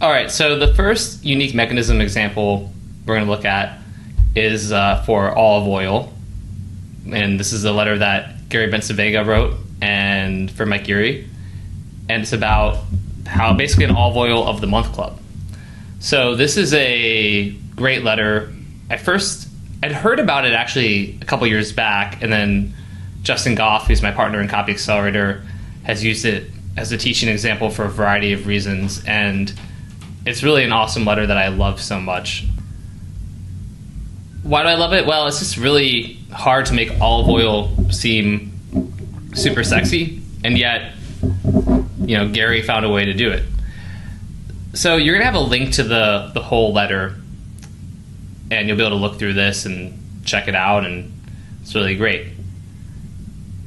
All right, so the first unique mechanism example we're going to look at is for olive oil. And this is a letter that Gary Bencivenga wrote and for Mike Geary. And it's about how basically an olive oil of the month club. So this is a great letter. I'd heard about it actually a couple years back, and then Justin Goff, who's my partner in Copy Accelerator, has used it as a teaching example for a variety of reasons. And it's really an awesome letter that I love so much. Why do I love it? Well, it's just really hard to make olive oil seem super sexy, and yet, Gary found a way to do it. So you're gonna have a link to the whole letter, and you'll be able to look through this and check it out, and it's really great.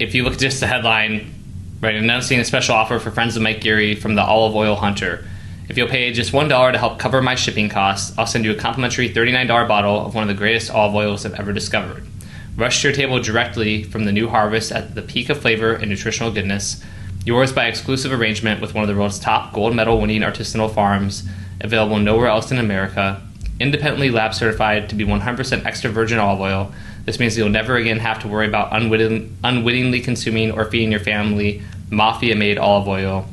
If you look at just the headline, right, announcing a special offer for friends of Mike Geary from the Olive Oil Hunter. If you'll pay just $1 to help cover my shipping costs, I'll send you a complimentary $39 bottle of one of the greatest olive oils I've ever discovered. Rush to your table directly from the new harvest at the peak of flavor and nutritional goodness. Yours by exclusive arrangement with one of the world's top gold medal winning artisanal farms, available nowhere else in America. Independently lab certified to be 100% extra virgin olive oil. This means you'll never again have to worry about unwittingly consuming or feeding your family mafia-made olive oil.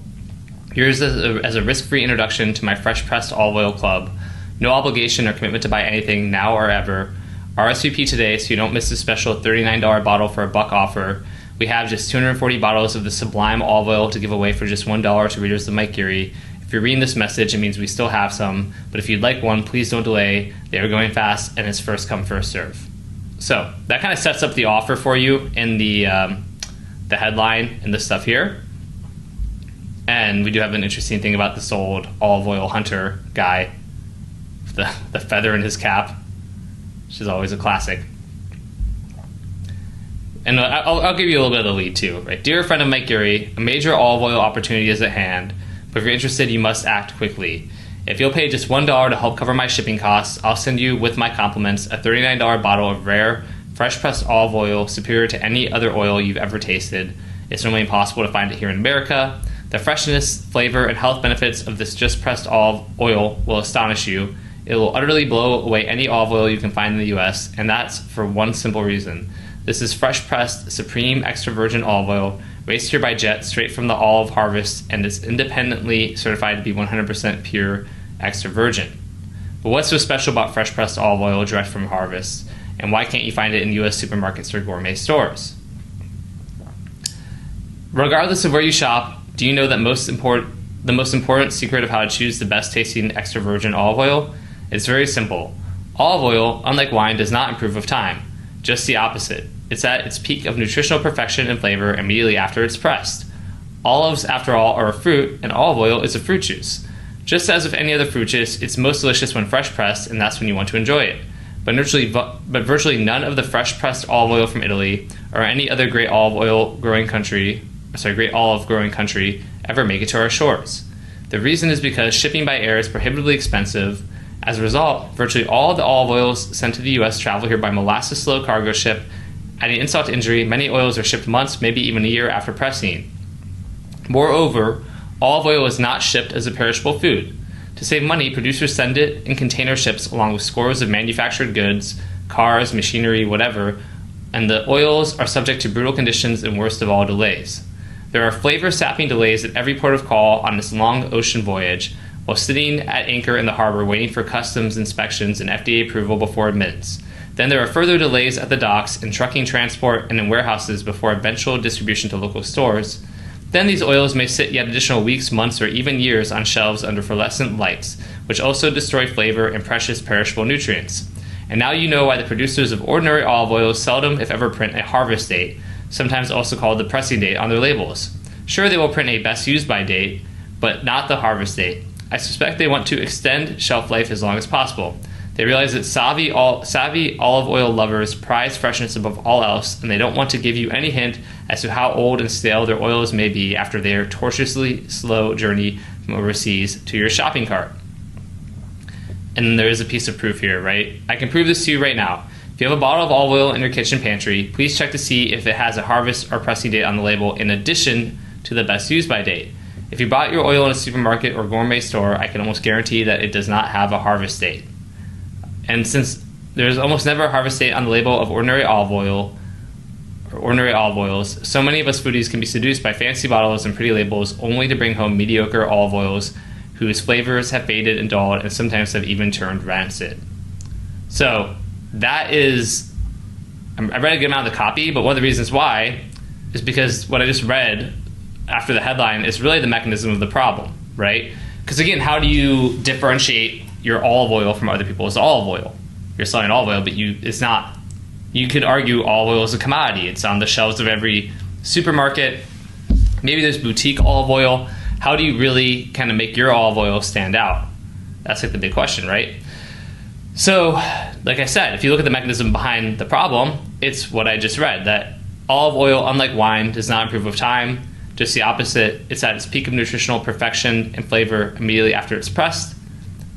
Yours as a risk-free introduction to my fresh pressed olive oil club. No obligation or commitment to buy anything now or ever. RSVP today so you don't miss the special $39 bottle for a buck offer. We have just 240 bottles of the sublime olive oil to give away for just $1 to readers of Mike Geary. If you're reading this message, it means we still have some, but if you'd like one, please don't delay. They are going fast, and it's first come, first serve. So that kind of sets up the offer for you in the headline and this stuff here. And we do have an interesting thing about this old olive oil hunter guy, the feather in his cap, which is always a classic. And I'll give you a little bit of the lead too, right? Dear friend of Mike Geary, a major olive oil opportunity is at hand, but if you're interested, you must act quickly. If you'll pay just $1 to help cover my shipping costs, I'll send you, with my compliments, a $39 bottle of rare, fresh-pressed olive oil superior to any other oil you've ever tasted. It's normally impossible to find it here in America. The freshness, flavor, and health benefits of this just-pressed olive oil will astonish you. It will utterly blow away any olive oil you can find in the U.S., and that's for one simple reason. This is fresh-pressed, supreme extra virgin olive oil, raced here by jet straight from the olive harvest, and is independently certified to be 100% pure extra virgin. But what's so special about fresh-pressed olive oil direct from harvest, and why can't you find it in U.S. supermarkets or gourmet stores? Regardless of where you shop, do you know that the most important secret of how to choose the best tasting extra virgin olive oil? It's very simple. Olive oil, unlike wine, does not improve with time. Just the opposite. It's at its peak of nutritional perfection and flavor immediately after it's pressed. Olives, after all, are a fruit, and olive oil is a fruit juice. Just as with any other fruit juice, it's most delicious when fresh pressed, and that's when you want to enjoy it. But virtually none of the fresh pressed olive oil from Italy or any other great olive growing country ever make it to our shores. The reason is because shipping by air is prohibitively expensive. As a result, virtually all of the olive oils sent to the U.S. travel here by molasses-slow cargo ship. Adding insult to injury, many oils are shipped months, maybe even a year after pressing. Moreover, olive oil is not shipped as a perishable food. To save money, producers send it in container ships along with scores of manufactured goods, cars, machinery, whatever, and the oils are subject to brutal conditions and worst of all, delays. There are flavor-sapping delays at every port of call on this long ocean voyage, while sitting at anchor in the harbor waiting for customs inspections and FDA approval before admittance. Then there are further delays at the docks, in trucking transport, and in warehouses before eventual distribution to local stores. Then these oils may sit yet additional weeks, months, or even years on shelves under fluorescent lights, which also destroy flavor and precious perishable nutrients. And now you know why the producers of ordinary olive oils seldom, if ever, print a harvest date, sometimes also called the pressing date, on their labels. Sure, they will print a best used by date, but not the harvest date. I suspect they want to extend shelf life as long as possible. They realize that savvy olive oil lovers prize freshness above all else, and they don't want to give you any hint as to how old and stale their oils may be after their tortuously slow journey from overseas to your shopping cart. And there is a piece of proof here, right? I can prove this to you right now. If you have a bottle of olive oil in your kitchen pantry, please check to see if it has a harvest or pressing date on the label in addition to the best used by date. If you bought your oil in a supermarket or gourmet store, I can almost guarantee that it does not have a harvest date. And since there's almost never a harvest date on the label of ordinary olive oil or ordinary olive oils, so many of us foodies can be seduced by fancy bottles and pretty labels only to bring home mediocre olive oils whose flavors have faded and dulled and sometimes have even turned rancid. So that is, I read a good amount of the copy, but one of the reasons why is because what I just read after the headline is really the mechanism of the problem, right? Because again, how do you differentiate your olive oil from other people's olive oil? You're selling olive oil, but it's not. You could argue olive oil is a commodity. It's on the shelves of every supermarket. Maybe there's boutique olive oil. How do you really kind of make your olive oil stand out? That's like the big question, right? So, like I said, if you look at the mechanism behind the problem, it's what I just read, that olive oil, unlike wine, does not improve with time. Just the opposite. It's at its peak of nutritional perfection and flavor immediately after it's pressed.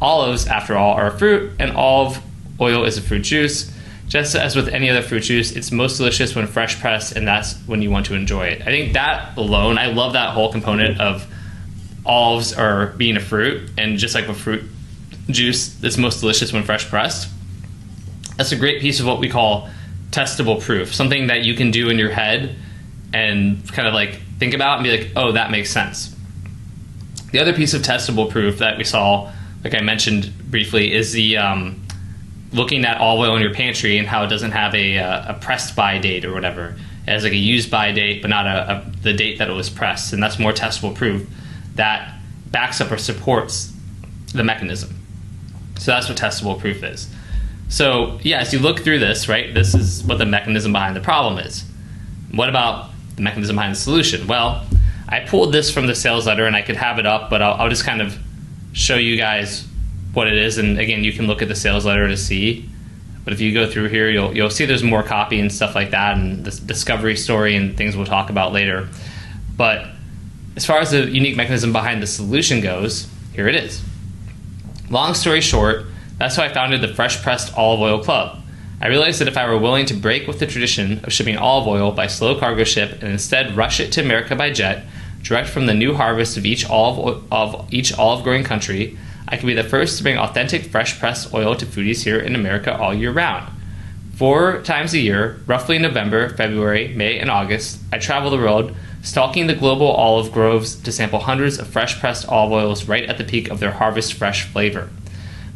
Olives, after all, are a fruit, and olive oil is a fruit juice. Just as with any other fruit juice, it's most delicious when fresh pressed, and that's when you want to enjoy it. I think that alone, I love that whole component of olives are being a fruit, and just like with fruit juice, it's most delicious when fresh pressed. That's a great piece of what we call testable proof, something that you can do in your head and kind of like think about and be like, oh, that makes sense. The other piece of testable proof that we saw, like I mentioned briefly, is the looking at olive oil in your pantry and how it doesn't have a pressed by date or whatever. It has like a used by date, but not the date that it was pressed. And that's more testable proof that backs up or supports the mechanism. So that's what testable proof is. So yeah, as you look through this, right, this is what the mechanism behind the problem is. What about the mechanism behind the solution? Well, I pulled this from the sales letter and I could have it up, but I'll just kind of show you guys what it is. And again, you can look at the sales letter to see. But if you go through here, you'll see there's more copy and stuff like that, and this discovery story and things we'll talk about later. But as far as the unique mechanism behind the solution goes, here it is. Long story short, that's how I founded the Fresh Pressed Olive Oil Club. I realized that if I were willing to break with the tradition of shipping olive oil by slow cargo ship and instead rush it to America by jet, direct from the new harvest of each olive growing country, I could be the first to bring authentic fresh pressed oil to foodies here in America all year round. 4 times a year, roughly in November, February, May, and August, I travel the world, stalking the global olive groves to sample hundreds of fresh pressed olive oils right at the peak of their harvest fresh flavor.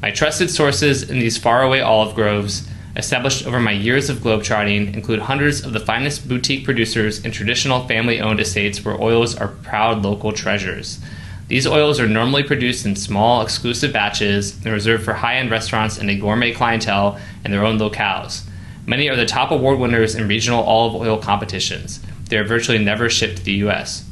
My trusted sources in these faraway olive groves, established over my years of globetrotting, include hundreds of the finest boutique producers and traditional family-owned estates where oils are proud local treasures. These oils are normally produced in small, exclusive batches and reserved for high-end restaurants and a gourmet clientele in their own locales. Many are the top award winners in regional olive oil competitions. They are virtually never shipped to the U.S.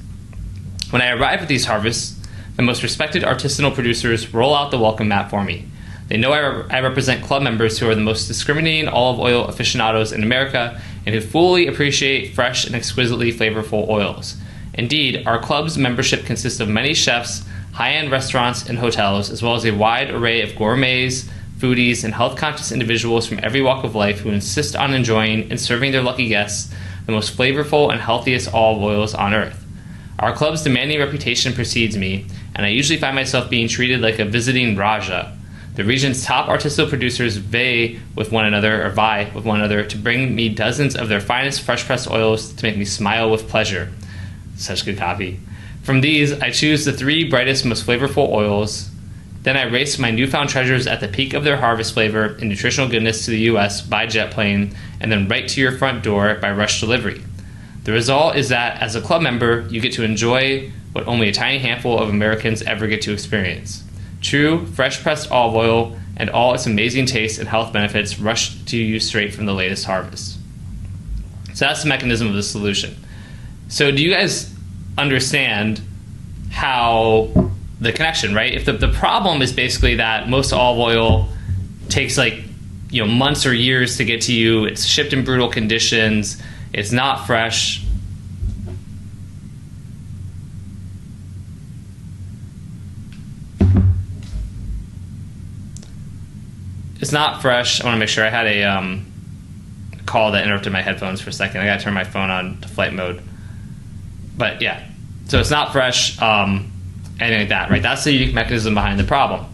When I arrive at these harvests, the most respected artisanal producers roll out the welcome mat for me. They know I represent club members who are the most discriminating olive oil aficionados in America and who fully appreciate fresh and exquisitely flavorful oils. Indeed, our club's membership consists of many chefs, high-end restaurants, and hotels, as well as a wide array of gourmets, foodies, and health-conscious individuals from every walk of life who insist on enjoying and serving their lucky guests the most flavorful and healthiest olive oils on earth. Our club's demanding reputation precedes me, and I usually find myself being treated like a visiting Raja. The region's top artisanal producers vie with one another to bring me dozens of their finest fresh-pressed oils to make me smile with pleasure. Such good copy. From these, I choose the 3 brightest, most flavorful oils. Then I race my newfound treasures at the peak of their harvest flavor and nutritional goodness to the U.S. by jet plane, and then right to your front door by rush delivery. The result is that, as a club member, you get to enjoy what only a tiny handful of Americans ever get to experience. True, fresh-pressed olive oil and all its amazing taste and health benefits rush to you straight from the latest harvest. So that's the mechanism of the solution. So do you guys understand how the connection, right? If the problem is basically that most olive oil takes months or years to get to you, it's shipped in brutal conditions, it's not fresh. It's not fresh. I want to make sure. I had a call that interrupted my headphones for a second. I got to turn my phone on to flight mode. But yeah, so it's not fresh. anything like that, right? That's the unique mechanism behind the problem.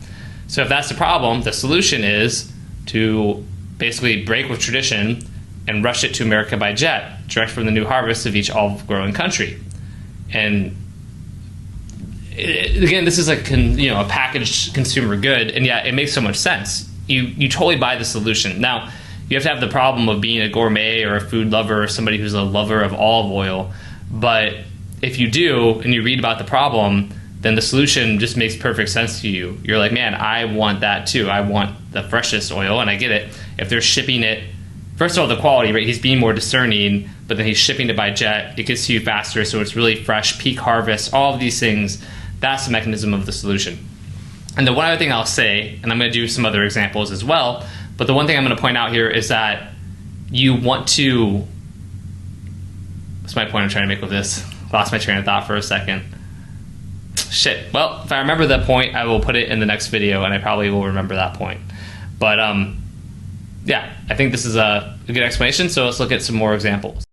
So if that's the problem, the solution is to basically break with tradition and rush it to America by jet, direct from the new harvest of each olive-growing country. And again, this is like a packaged consumer good, and yet it makes so much sense. You totally buy the solution. Now, you have to have the problem of being a gourmet or a food lover or somebody who's a lover of olive oil. But if you do and you read about the problem, then the solution just makes perfect sense to you. You're like, man, I want that too. I want the freshest oil, and I get it. If they're shipping it, first of all, the quality, right? He's being more discerning, but then he's shipping it by jet. It gets to you faster, so it's really fresh, peak harvest, all of these things. That's the mechanism of the solution. And the one other thing I'll say, and I'm going to do some other examples as well, but the one thing I'm going to point out here is that you want to, what's my point I'm trying to make with this? Lost my train of thought for a second. Shit. Well, if I remember that point, I will put it in the next video, and I probably will remember that point. But yeah, I think this is a good explanation, so let's look at some more examples.